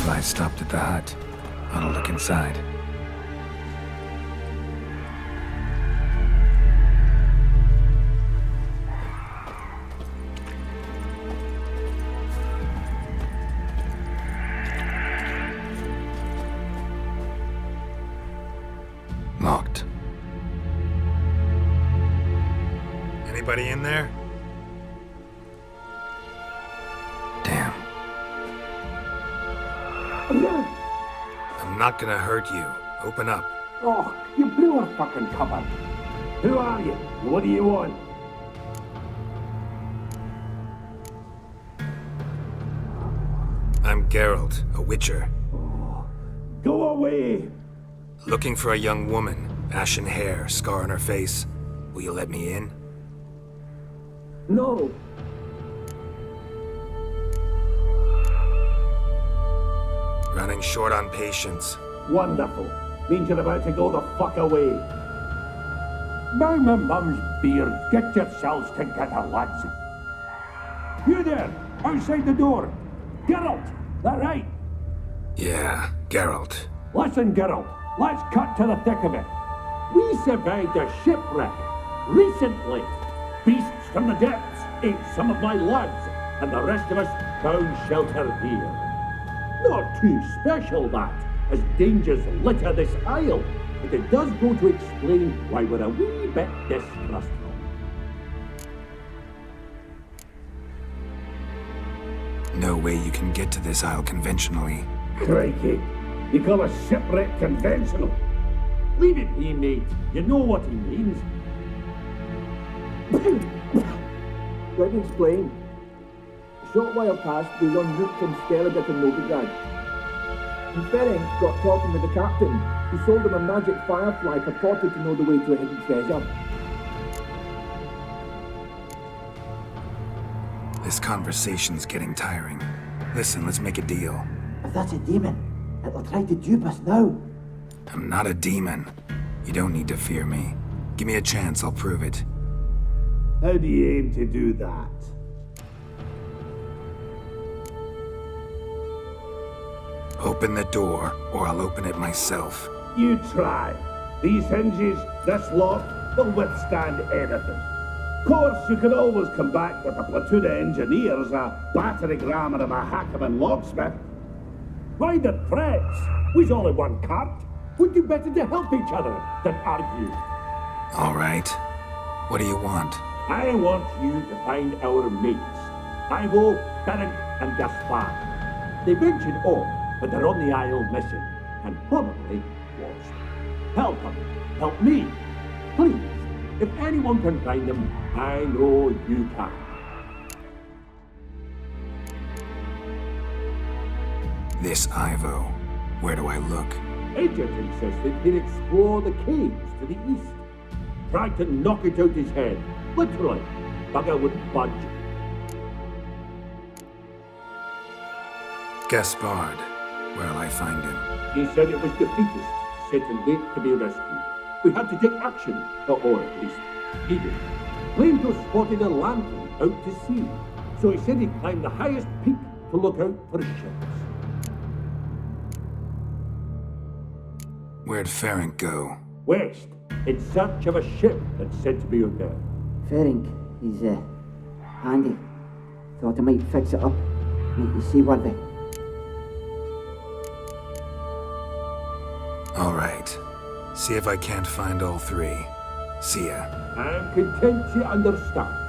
Supply stopped at the hut. I'll look inside. Locked. Anybody in there? Damn. I'm not gonna hurt you. Open up. Oh, you blew our fucking cover. Who are you? What do you want? I'm Geralt, a witcher. Go away! Looking for a young woman. Ashen hair, scar on her face. Will you let me in? No. Running short on patience. Wonderful. Means you're about to go the fuck away. By my mum's beard, get yourselves together, lads. You there, outside the door. Geralt, that right? Yeah, Geralt. Listen, Geralt, let's cut to the thick of it. We survived a shipwreck recently. Beasts from the depths ate some of my lads, and the rest of us found shelter here. Not too special, that, as dangers litter this isle, but it does go to explain why we're a wee bit distrustful. No way you can get to this isle conventionally. Crikey, you call a shipwreck conventional? Leave it be, mate. You know what he means. Let me explain. A short while past, we were en route from Skellige to Novigrad. And Ferenc got talking with the captain, who sold him a magic firefly purported to know the way to a hidden treasure. This conversation's getting tiring. Listen, let's make a deal. If that's a demon, it'll try to dupe us now. I'm not a demon. You don't need to fear me. Give me a chance, I'll prove it. How do you aim to do that? Open the door, or I'll open it myself. You try. These hinges, this lock, will withstand anything. Of course, you can always come back with a platoon of engineers, a battering ram and a hackman locksmith. Why the threats? We's all in one cart. We'd do better to help each other than argue. All right. What do you want? I want you to find our mates. Ivo, Ferenc, and Gaspar. They ventured off, but they're on the isle missing, and probably lost. Help them. Help me. Please. If anyone can find them, I know you can. This Ivo. Where do I look? Agent insisted he'd explore the caves to the east. Tried to knock it out his head. Literally. Bugger wouldn't budge. Gaspard. Where'll I find him? He said it was defeatist, set in wait to be rescued. We had to take action, or at least he did. Claimed to have spotted a lantern out to sea, so he said he'd climb the highest peak to look out for ships. Where'd Ferenc go? West, in search of a ship that's said to be out there. Ferenc, he's handy. Thought I might fix it up, make you seaworthy. All right. See if I can't find all three. See ya. I'm content you understand.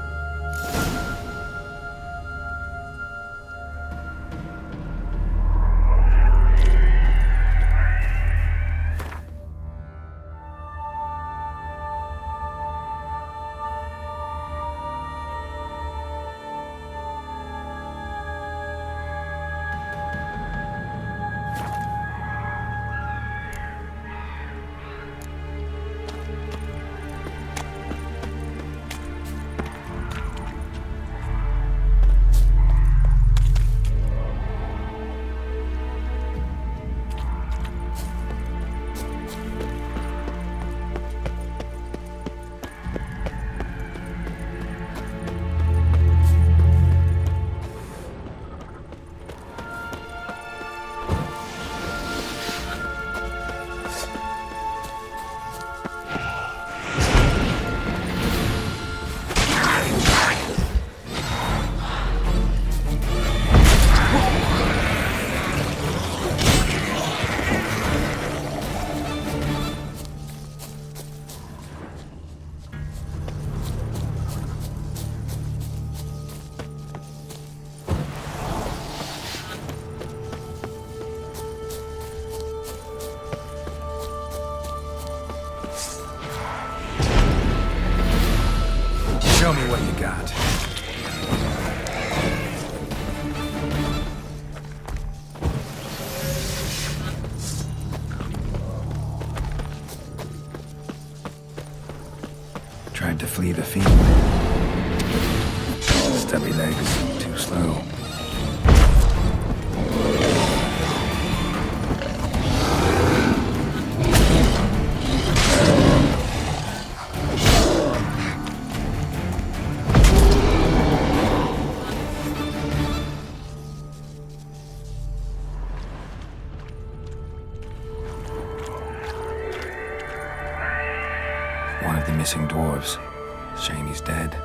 Show me what you got. Tried to flee the field. Stubby legs, too slow. One of the missing dwarves. Shame he's dead.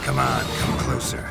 Come on, come closer.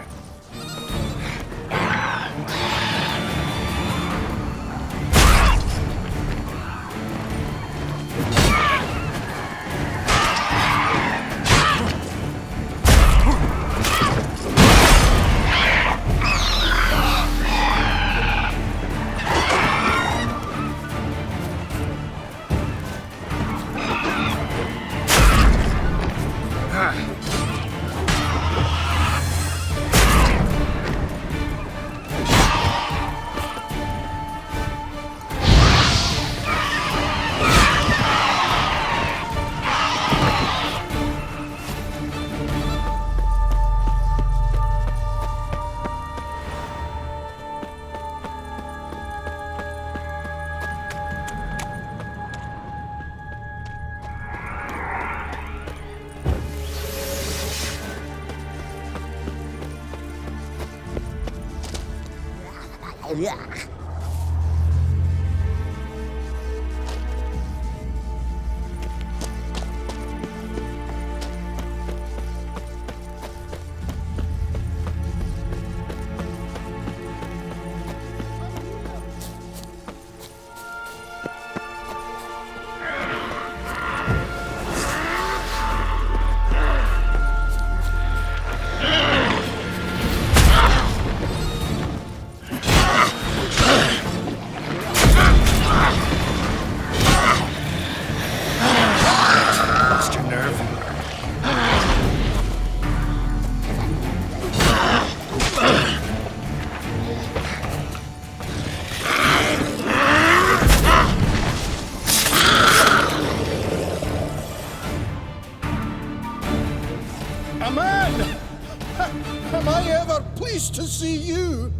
To see you.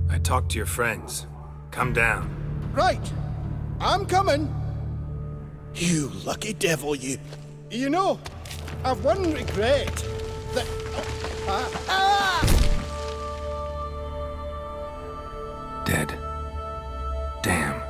I talked to your friends. Come down. Right. I'm coming. You lucky devil, you. You know, I've one regret. That... Dead. Damn.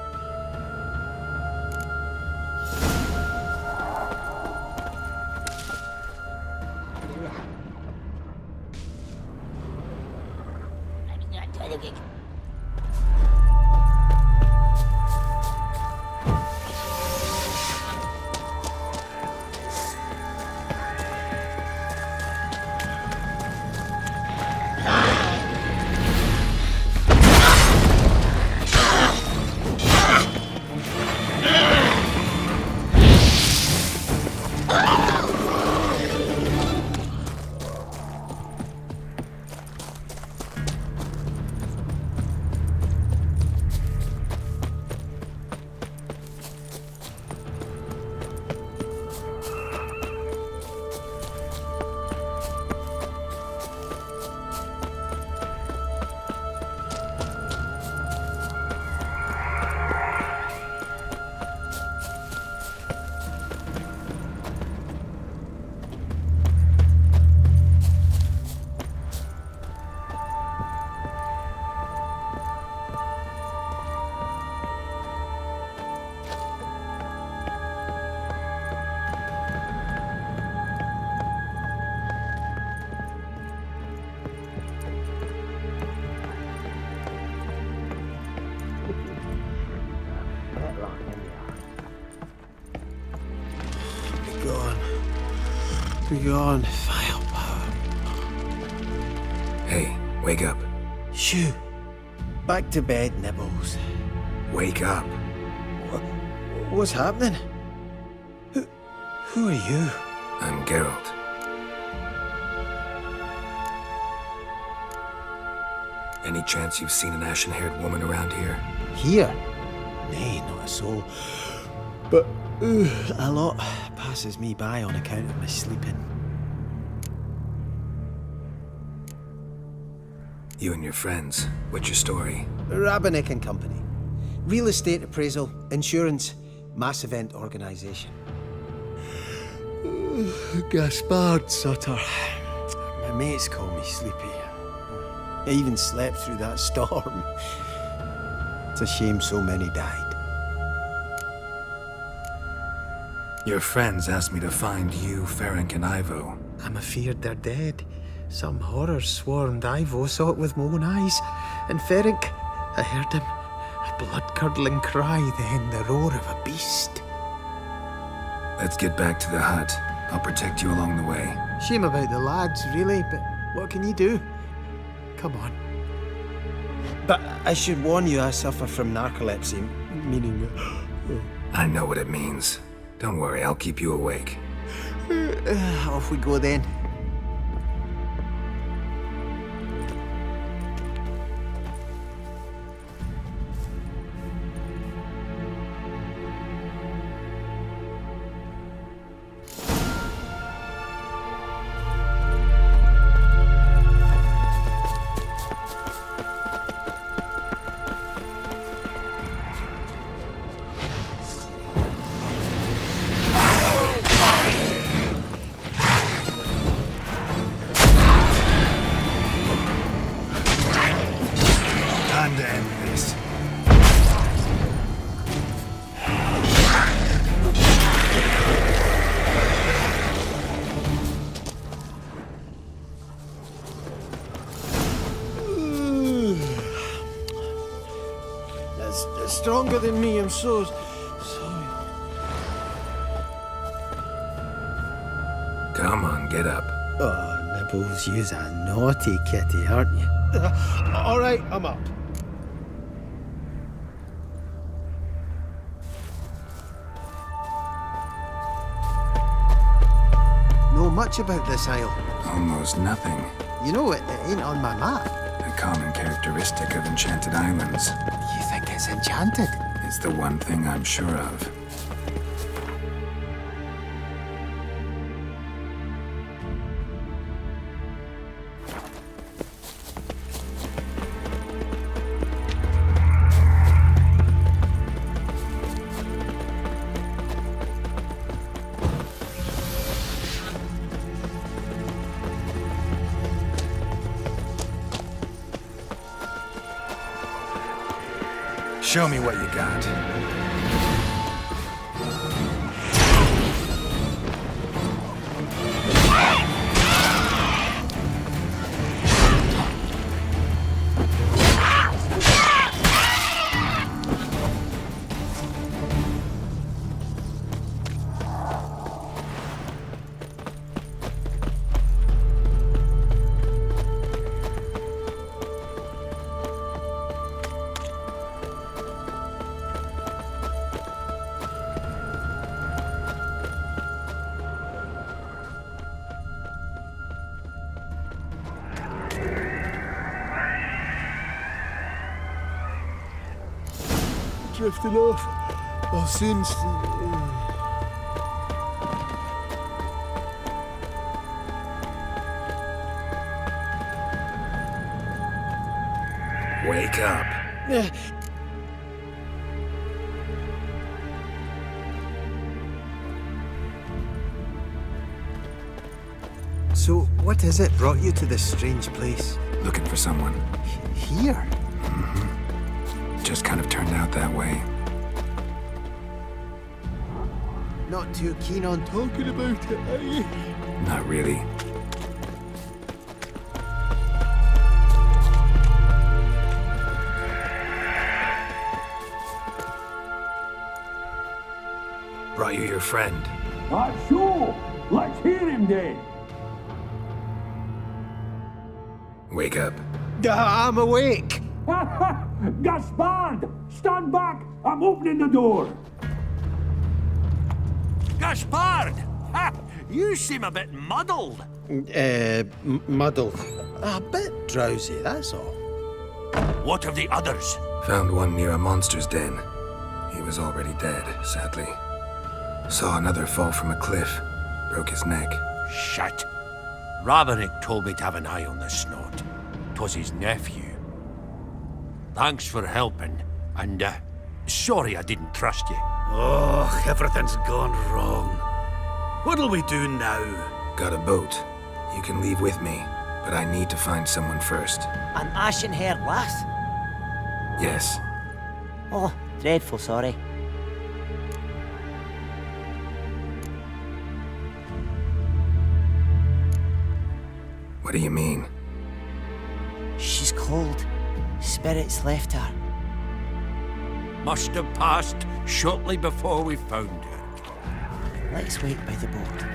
Beyond firepower. Hey, wake up. Shoo. Back to bed, Nibbles. Wake up. What's happening? Who are you? I'm Geralt. Any chance you've seen an ashen-haired woman around here? Here? Nay, not a soul. But a lot passes me by on account of my sleeping. You and your friends, what's your story? Rabbinick and Company. Real estate appraisal, insurance, mass event organisation. Gaspard Sutter. My mates call me Sleepy. I even slept through that storm. It's a shame so many died. Your friends asked me to find you, Ferenc, and Ivo. I'm afeard they're dead. Some horrors swarmed Ivo, saw it with my own eyes. And Ferenc, I heard him. A blood-curdling cry, then the roar of a beast. Let's get back to the hut. I'll protect you along the way. Shame about the lads, really, but what can you do? Come on. But I should warn you, I suffer from narcolepsy, meaning... I know what it means. Don't worry, I'll keep you awake. Off we go then. Time to end this. That's stronger than me, I'm so sorry. Come on, get up. Oh, Nibbles, you's a naughty kitty, aren't you? All right, I'm up. Know much about this isle? Almost nothing. You know, it ain't on my map. A common characteristic of enchanted islands. You think it's enchanted? It's the one thing I'm sure of. Show me what you got. Drifting off. I'll soon... Wake up. So, what is it brought you to this strange place? Looking for someone. Here? Just kind of turned out that way. Not too keen on talking about it, are you? Not really. Brought you your friend. Sure. Let's hear him then. Wake up. I'm awake. Gaspard! Stand back! I'm opening the door! Gaspard! Ha! You seem a bit muddled. Muddled. A bit drowsy, that's all. What of the others? Found one near a monster's den. He was already dead, sadly. Saw another fall from a cliff. Broke his neck. Shit. Raverick told me to have an eye on the snot. 'Twas his nephew. Thanks for helping, and sorry I didn't trust you. Oh, everything's gone wrong. What'll we do now? Got a boat. You can leave with me, but I need to find someone first. An ashen-haired lass? Yes. Oh, dreadful sorry. What do you mean? She's cold. Spirits left her. Must have passed shortly before we found her. Let's wait by the boat.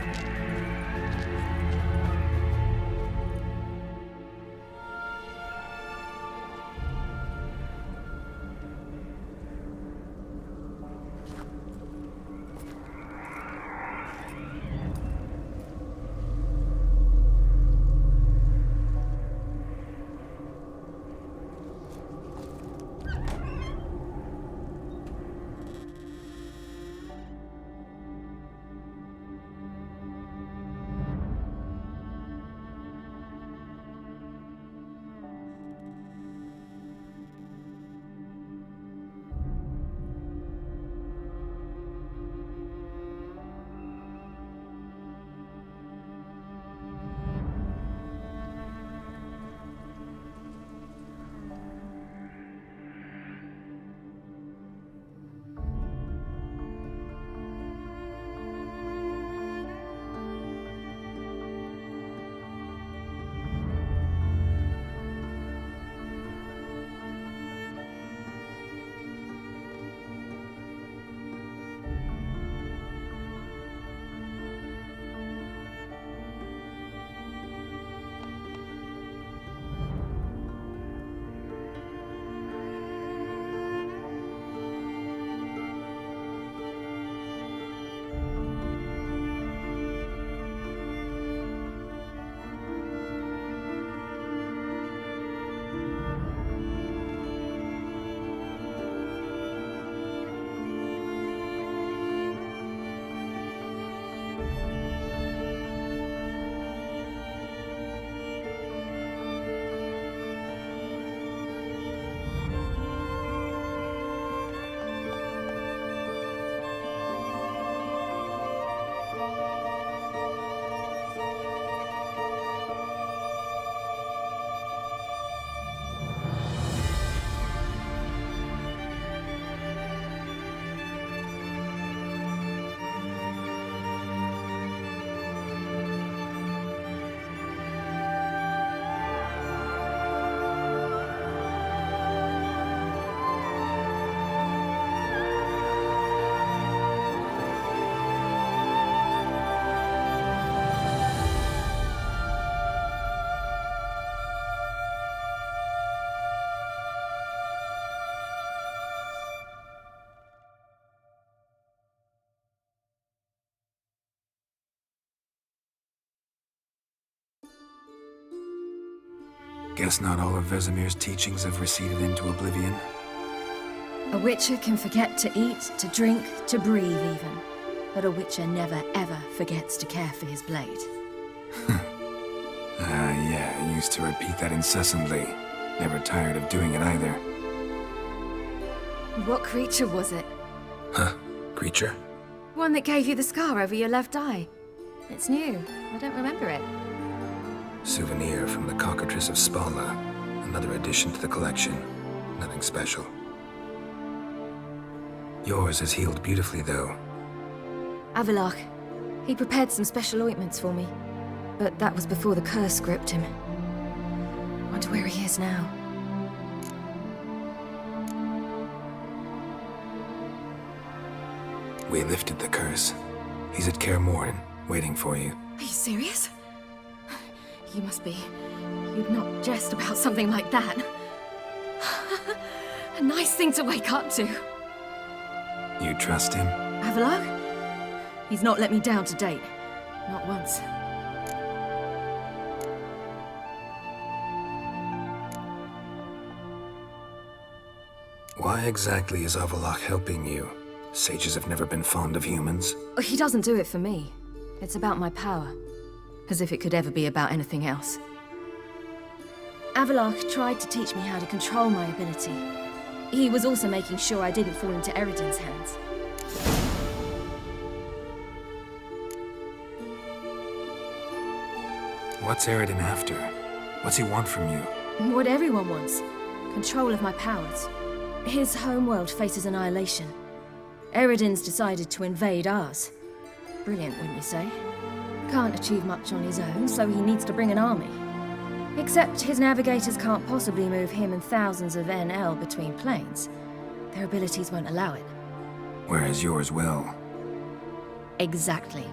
Guess not all of Vesemir's teachings have receded into oblivion. A witcher can forget to eat, to drink, to breathe even. But a witcher never ever forgets to care for his blade. Yeah, I used to repeat that incessantly. Never tired of doing it either. What creature was it? Huh? Creature? One that gave you the scar over your left eye. It's new. I don't remember it. Souvenir from the Cockatrice of Spala. Another addition to the collection. Nothing special. Yours has healed beautifully, though. Avalach. He prepared some special ointments for me. But that was before the curse gripped him. Wonder where he is now. We lifted the curse. He's at Kaer Morhen. waiting for you. Are you serious? You must be. You'd not jest about something like that. A nice thing to wake up to. You trust him? Avalok? He's not let me down to date. Not once. Why exactly is Avalok helping you? Sages have never been fond of humans. He doesn't do it for me. It's about my power. As if it could ever be about anything else. Avalok tried to teach me how to control my ability. He was also making sure I didn't fall into Eridan's hands. What's Aard after? What's he want from you? What everyone wants. Control of my powers. His homeworld faces annihilation. Eridan's decided to invade ours. Brilliant, wouldn't you say? Can't achieve much on his own, so he needs to bring an army. Except his navigators can't possibly move him and thousands of NL between planes. Their abilities won't allow it. Whereas yours will. Exactly.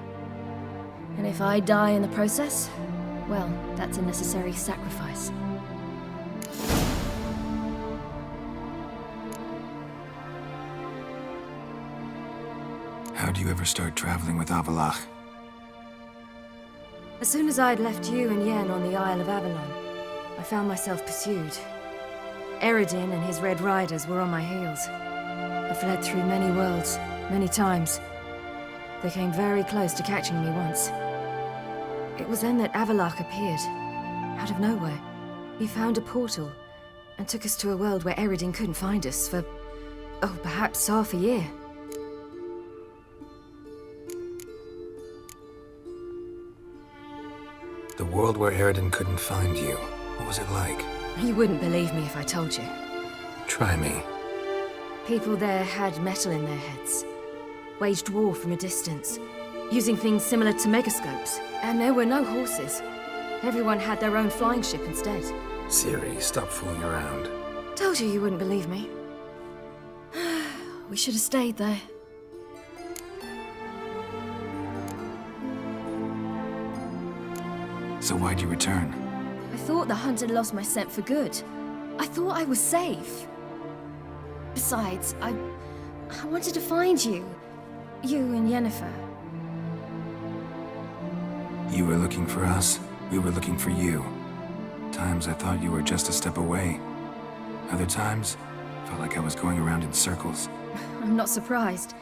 And if I die in the process, well, that's a necessary sacrifice. How'd you ever start traveling with Avalok? As soon as I'd left you and Yen on the Isle of Avalon, I found myself pursued. Eridan and his Red Riders were on my heels. I fled through many worlds, many times. They came very close to catching me once. It was then that Avalok appeared, out of nowhere. He found a portal, and took us to a world where Eridan couldn't find us for, oh, perhaps half a year. The world where Aard couldn't find you. What was it like? You wouldn't believe me if I told you. Try me. People there had metal in their heads. Waged war from a distance, using things similar to megascopes. And there were no horses. Everyone had their own flying ship instead. Siri, stop fooling around. Told you wouldn't believe me. We should have stayed there. So why'd you return? I thought the hunt had lost my scent for good. I thought I was safe. Besides, I wanted to find you. You and Yennefer. You were looking for us, we were looking for you. Times I thought you were just a step away. Other times, felt like I was going around in circles. I'm not surprised.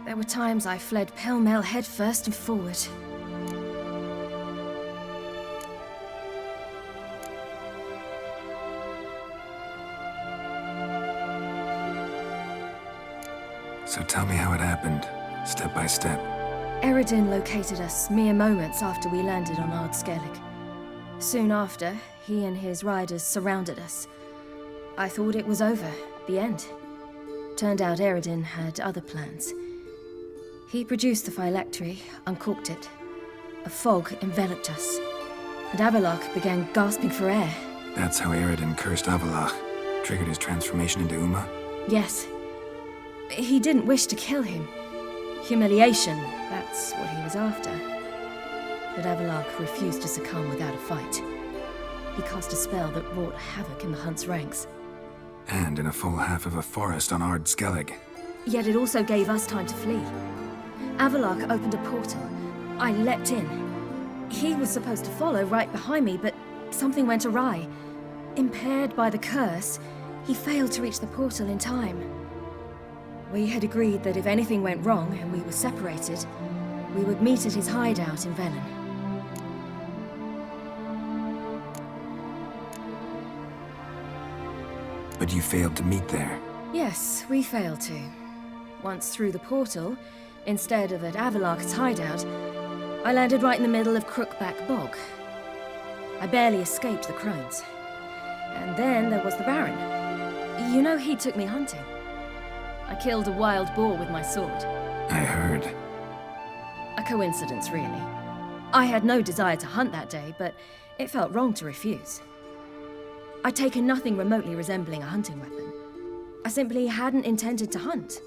There were times I fled pell-mell headfirst and forward. So tell me how it happened, step by step. Eridan located us mere moments after we landed on Upscaling. Soon after, he and his riders surrounded us. I thought it was over, the end. Turned out Eridan had other plans. He produced the phylactery, uncorked it. A fog enveloped us, and Avalok began gasping for air. That's how Aard cursed Avalok, triggered his transformation into Uma? Yes. He didn't wish to kill him. Humiliation, that's what he was after. But Avalok refused to succumb without a fight. He cast a spell that wrought havoc in the hunt's ranks. And in a full half of a forest on Ard Skellig. Yet it also gave us time to flee. Avalok opened a portal. I leapt in. He was supposed to follow right behind me, but something went awry. Impaired by the curse, he failed to reach the portal in time. We had agreed that if anything went wrong and we were separated, we would meet at his hideout in Velen. But you failed to meet there. Yes, we failed to. Once through the portal, instead of at Avalok's hideout, I landed right in the middle of Crookback Bog. I barely escaped the crones. And then there was the Baron. You know, he took me hunting. I killed a wild boar with my sword. I heard. A coincidence, really. I had no desire to hunt that day, but it felt wrong to refuse. I'd taken nothing remotely resembling a hunting weapon. I simply hadn't intended to hunt.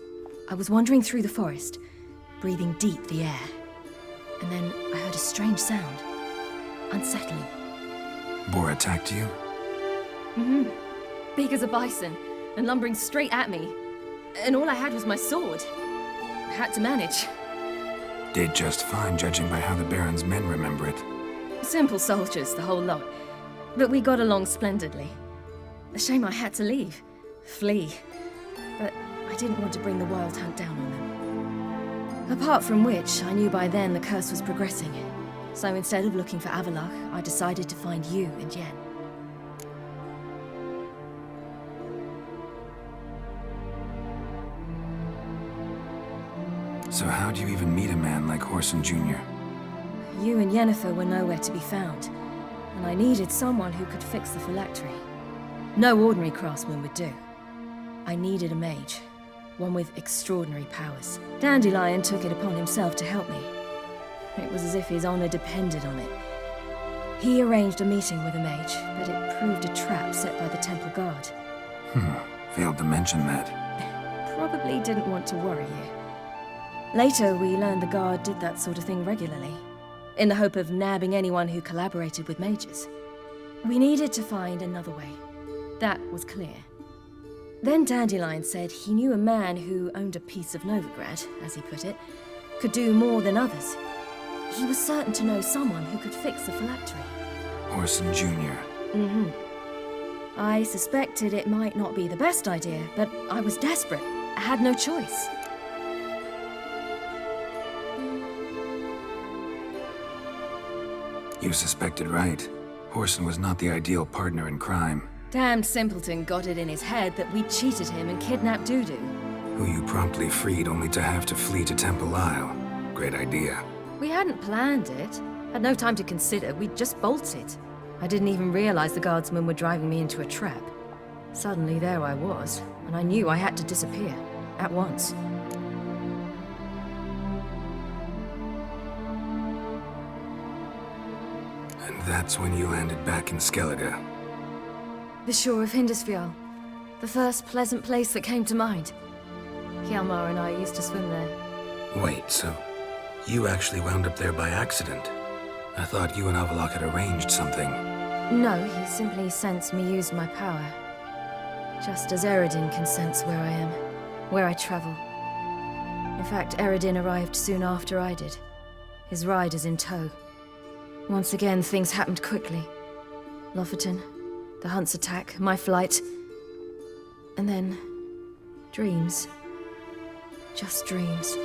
I was wandering through the forest, breathing deep the air. And then I heard a strange sound. Unsettling. Boar attacked you? Mm-hmm. Big as a bison, and lumbering straight at me. And all I had was my sword. I had to manage. Did just fine, judging by how the Baron's men remember it. Simple soldiers, the whole lot. But we got along splendidly. A shame I had to leave. Flee. But I didn't want to bring the wild hunt down on them. Apart from which, I knew by then the curse was progressing. So instead of looking for Avallac'h, I decided to find you and Yen. So how'd you even meet a man like Whoreson Jr.? You and Yennefer were nowhere to be found, and I needed someone who could fix the phylactery. No ordinary craftsman would do. I needed a mage, one with extraordinary powers. Dandelion took it upon himself to help me. It was as if his honor depended on it. He arranged a meeting with a mage, but it proved a trap set by the temple guard. Failed to mention that. Probably didn't want to worry you. Later, we learned the guard did that sort of thing regularly, in the hope of nabbing anyone who collaborated with mages. We needed to find another way. That was clear. Then Dandelion said he knew a man who owned a piece of Novigrad, as he put it, could do more than others. He was certain to know someone who could fix the phylactery. Whoreson Jr. Mm-hmm. I suspected it might not be the best idea, but I was desperate. I had no choice. You suspected right. Whoreson was not the ideal partner in crime. Damned simpleton got it in his head that we cheated him and kidnapped Dudu. Who you promptly freed only to have to flee to Temple Isle. Great idea. We hadn't planned it. Had no time to consider, we just bolted. I didn't even realize the guardsmen were driving me into a trap. Suddenly there I was, and I knew I had to disappear. At once. And that's when you landed back in Skellige. The shore of Hindisfjall. The first pleasant place that came to mind. Hjalmar and I used to swim there. Wait, so you actually wound up there by accident? I thought you and Avallac'h had arranged something. No, he simply sensed me use my power. Just as Eredin can sense where I am, where I travel. In fact, Eredin arrived soon after I did. His riders in tow. Once again, things happened quickly. Lofoten, the hunt's attack, my flight. And then, dreams. Just dreams.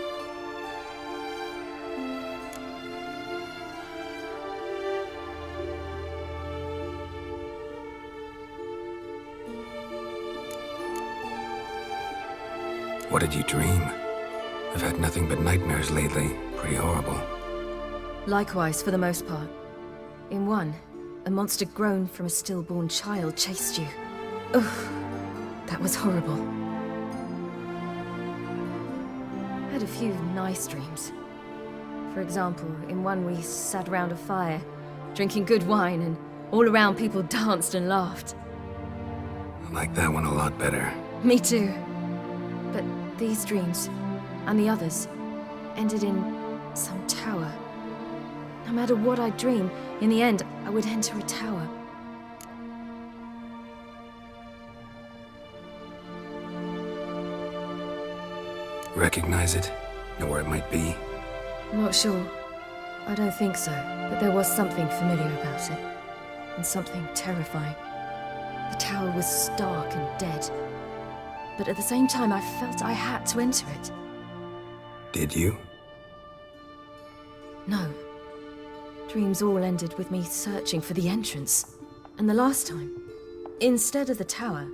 What did you dream? I've had nothing but nightmares lately. Pretty horrible. Likewise, for the most part. In one, a monster grown from a stillborn child chased you. Ugh, that was horrible. I had a few nice dreams. For example, in one we sat around a fire, drinking good wine, and all around people danced and laughed. I like that one a lot better. Me too. But these dreams, and the others, ended in some tower. No matter what I dream, in the end, I would enter a tower. Recognize it? Know where it might be? Not sure. I don't think so, but there was something familiar about it. And something terrifying. The tower was stark and dead. But at the same time, I felt I had to enter it. Did you? No. Dreams all ended with me searching for the entrance. And the last time, instead of the tower,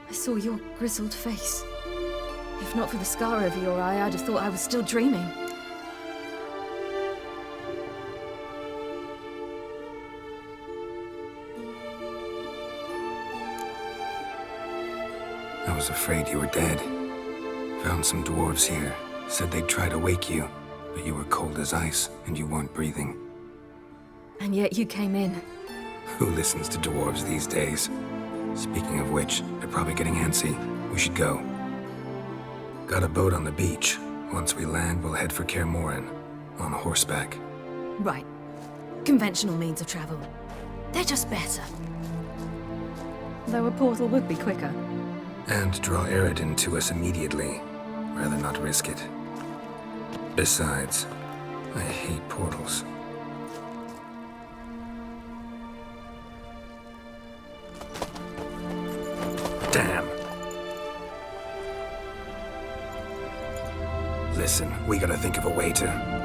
I saw your grizzled face. If not for the scar over your eye, I'd have thought I was still dreaming. I was afraid you were dead. Found some dwarves here. Said they'd try to wake you, but you were cold as ice and you weren't breathing. And yet you came in. Who listens to dwarves these days? Speaking of which, they're probably getting antsy. We should go. Got a boat on the beach. Once we land, we'll head for Kaer Morhen. On horseback. Right. Conventional means of travel. They're just better. Though a portal would be quicker. And draw Aard to us immediately. Rather not risk it. Besides, I hate portals. Damn. Listen, we gotta think of a way to...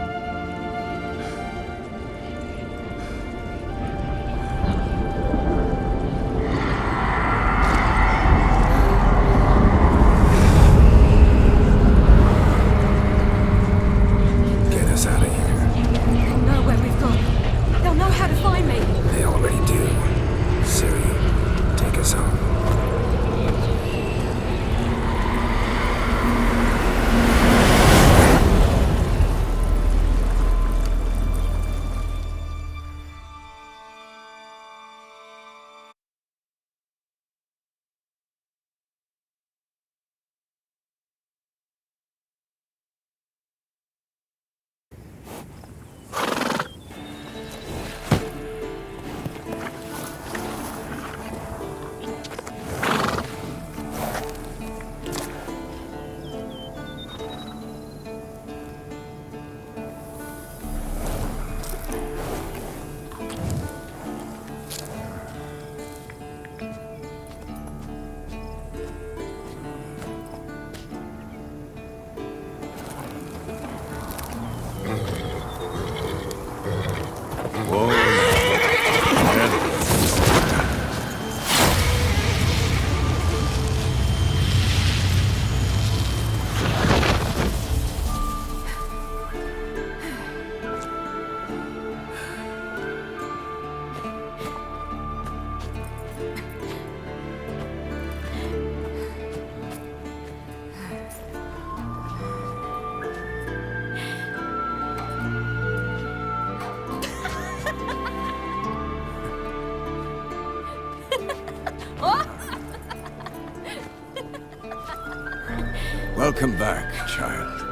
Welcome back, child.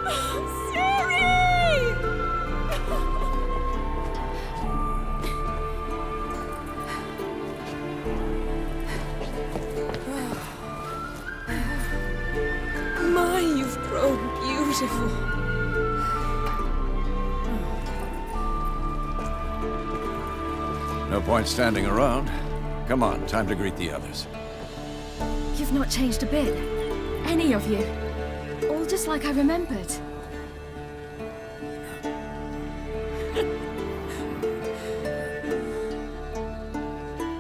My, you've grown beautiful. No point standing around. Come on, time to greet the others. You've not changed a bit. Any of you. All just like I remembered.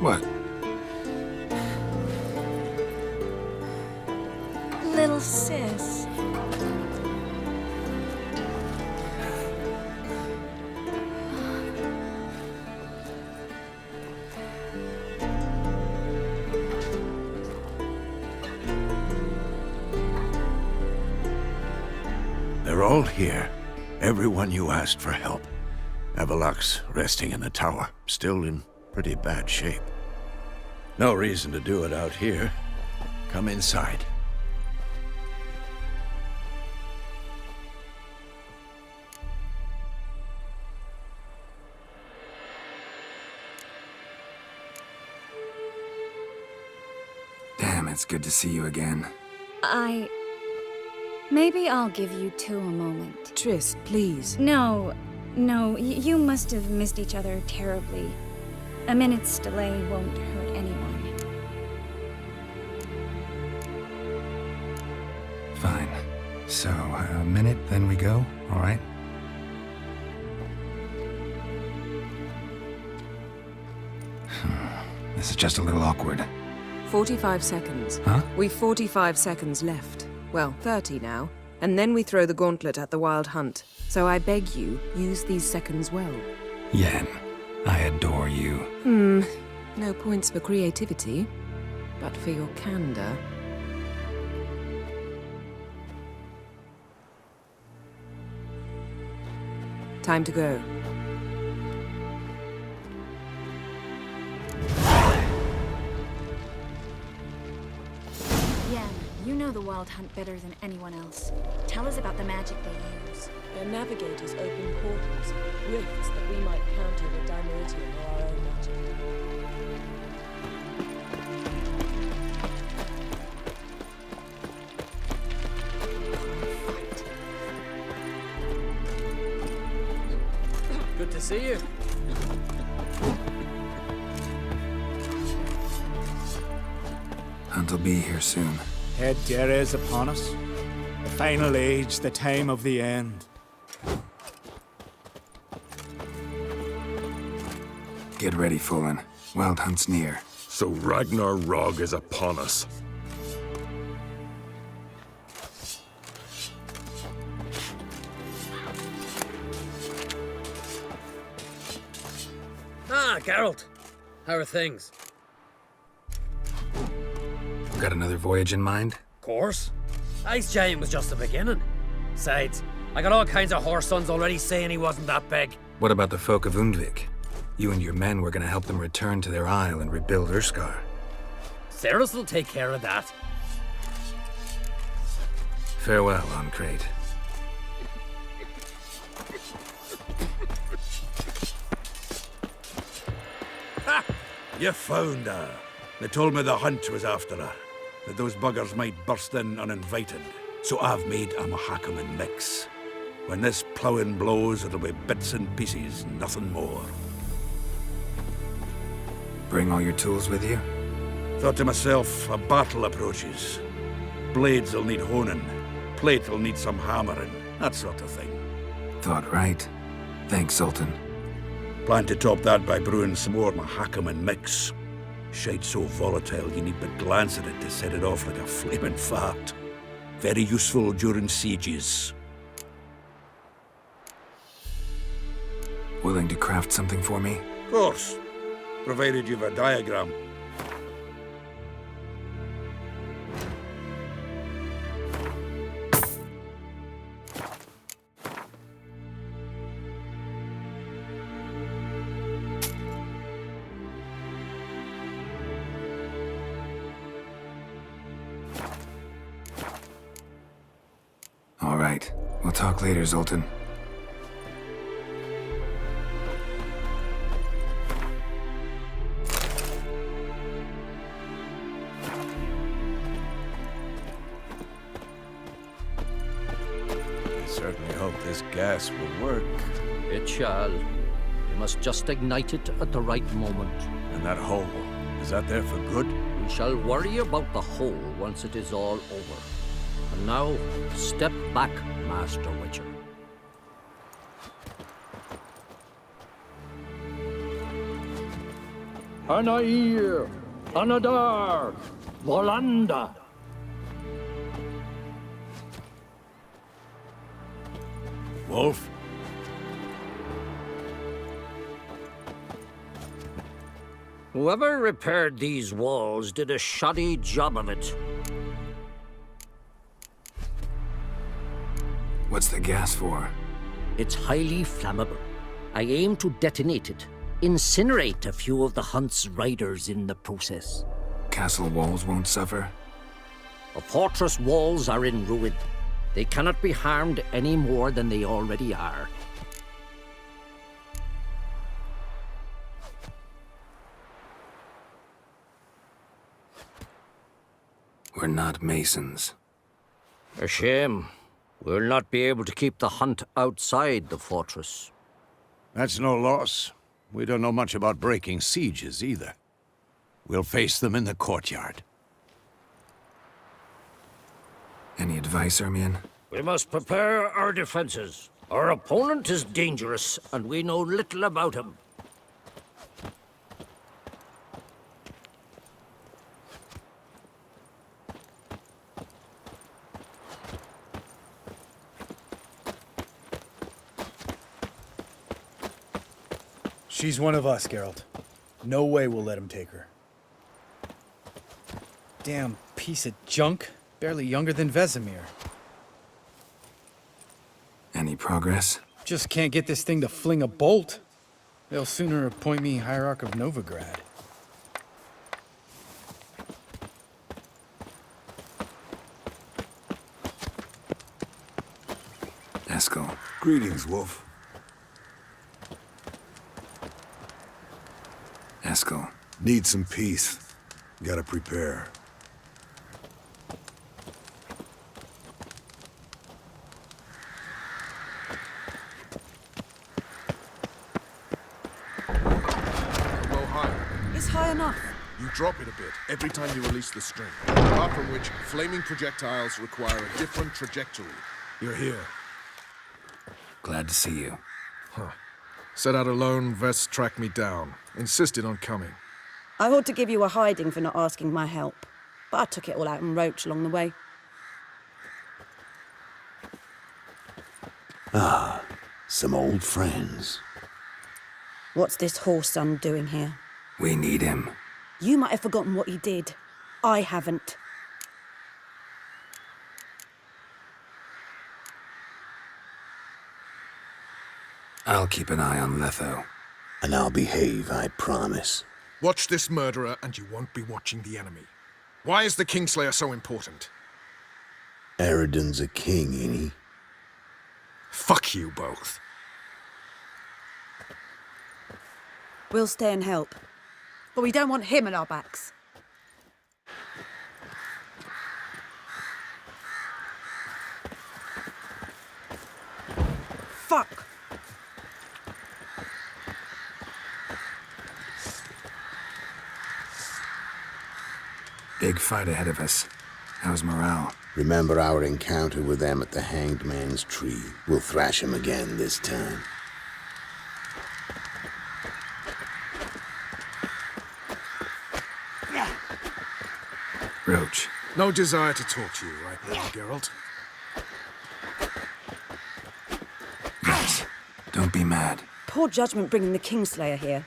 What? Little sis. They're all here. Everyone you asked for help. Avalok's resting in the tower, still in pretty bad shape. No reason to do it out here. Come inside. Damn, it's good to see you again. Maybe I'll give you two a moment. Triss, please. No, you must have missed each other terribly. A minute's delay won't hurt anyone. Fine. So, a minute, then we go, all right? This is just a little awkward. 45 seconds. Huh? We've 45 seconds left. Well, 30 now. And then we throw the gauntlet at the Wild Hunt. So I beg you, use these seconds well. Yen, I adore you. No points for creativity, but for your candor. Time to go. Yeah, you know the Wild Hunt better than anyone else. Tell us about the magic they use. Their navigators open portals, rifts that we might counter with Dimeridium or our own magic. Good to see you. Hunt will be here soon. Head Dere is upon us. The final age, the time of the end. Get ready, Fullen. Wild Hunt's near. So Ragnar Rog is upon us. Ah, Geralt. How are things? Got another voyage in mind? Course. Ice Giant was just the beginning. Besides, I got all kinds of horse sons already saying he wasn't that big. What about the folk of Undvik? You and your men were gonna help them return to their isle and rebuild Urskar. Cerys will take care of that. Farewell, Oncrate. Ha! You found her. They told me the hunt was after her, that those buggers might burst in uninvited. So I've made a Mahakaman mix. When this ploughing blows, it'll be bits and pieces, nothing more. Bring all your tools with you? Thought to myself, a battle approaches. Blades will need honing, plate will need some hammering, that sort of thing. Thought right. Thanks, Sultan. Plan to top that by brewing some more Mahakaman mix. Shite so volatile you need but glance at it to set it off like a flaming fart. Very useful during sieges. Willing to craft something for me? Of course, provided you've a diagram. All right. We'll talk later, Zoltan. I certainly hope this gas will work. It shall. We must just ignite it at the right moment. And that hole, is that there for good? We shall worry about the hole once it is all over. And now, step back, Master Witcher. Anair, Anadar, Volanda. Wolf? Whoever repaired these walls did a shoddy job of it. What's the gas for? It's highly flammable. I aim to detonate it. Incinerate a few of the hunt's riders in the process. Castle walls won't suffer? The fortress walls are in ruin. They cannot be harmed any more than they already are. We're not masons. A shame. We'll not be able to keep the hunt outside the fortress. That's no loss. We don't know much about breaking sieges either. We'll face them in the courtyard. Any advice, Ermion? We must prepare our defenses. Our opponent is dangerous, and we know little about him. She's one of us, Geralt. No way we'll let him take her. Damn piece of junk. Barely younger than Vesemir. Any progress? Just can't get this thing to fling a bolt. They'll sooner appoint me Hierarch of Novigrad. Eskel. Greetings, Wolf. Eskel. Need some peace. Gotta prepare. Low high. It's high enough. You drop it a bit every time you release the string. Apart from which, flaming projectiles require a different trajectory. You're here. Glad to see you. Huh. Set out alone, Vest tracked me down. Insisted on coming. I ought to give you a hiding for not asking my help, but I took it all out in Roach along the way. Ah, some old friends. What's this horse son doing here? We need him. You might have forgotten what he did. I haven't. I'll keep an eye on Letho. And I'll behave, I promise. Watch this murderer and you won't be watching the enemy. Why is the Kingslayer so important? Aardin's a king, ain't he? Fuck you both. We'll stay and help. But we don't want him at our backs. Fuck! Big fight ahead of us. How's morale? Remember our encounter with them at the Hanged Man's Tree. We'll thrash him again this time. Roach. No desire to talk to you right now, Geralt. Yes. Don't be mad. Poor judgment bringing the Kingslayer here.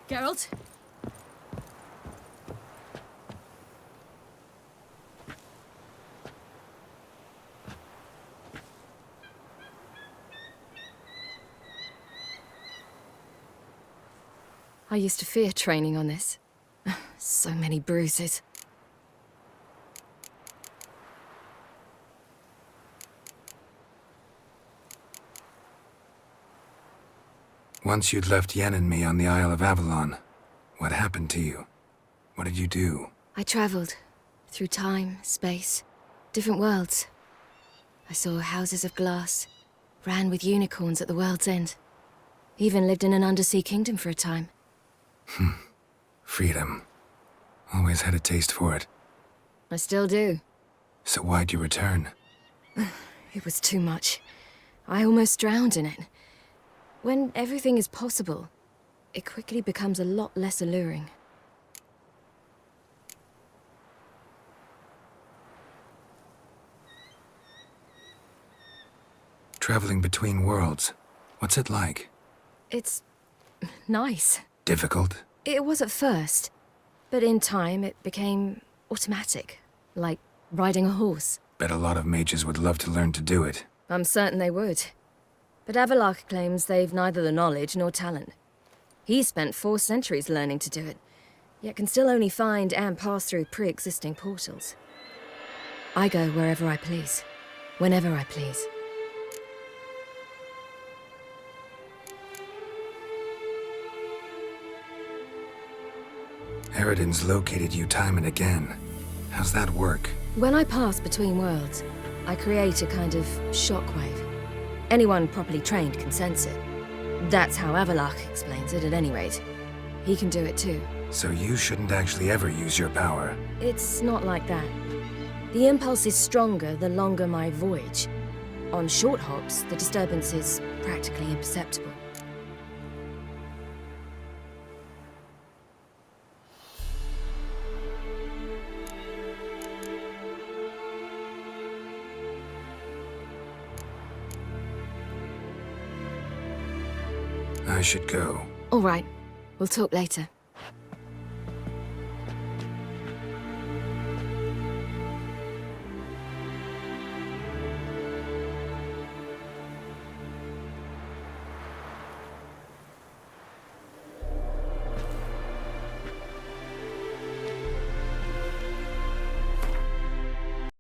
Geralt? I used to fear training on this. So many bruises. Once you'd left Yen and me on the Isle of Avalon, what happened to you? What did you do? I traveled through time, space, different worlds. I saw houses of glass, ran with unicorns at the world's end. Even lived in an undersea kingdom for a time. Freedom. Always had a taste for it. I still do. So why'd you return? It was too much. I almost drowned in it. When everything is possible, it quickly becomes a lot less alluring. Traveling between worlds, what's it like? It's nice. Difficult? It was at first, but in time it became automatic, like riding a horse. Bet a lot of mages would love to learn to do it. I'm certain they would. But Avallac'h claims they've neither the knowledge nor talent. He spent 4 centuries learning to do it, yet can still only find and pass through pre-existing portals. I go wherever I please, whenever I please. Aardin's located you time and again. How's that work? When I pass between worlds, I create a kind of shockwave. Anyone properly trained can sense it. That's how Avallac'h explains it, at any rate. He can do it too. So you shouldn't actually ever use your power. It's not like that. The impulse is stronger the longer my voyage. On short hops, the disturbance is practically imperceptible. I should go. All right. We'll talk later.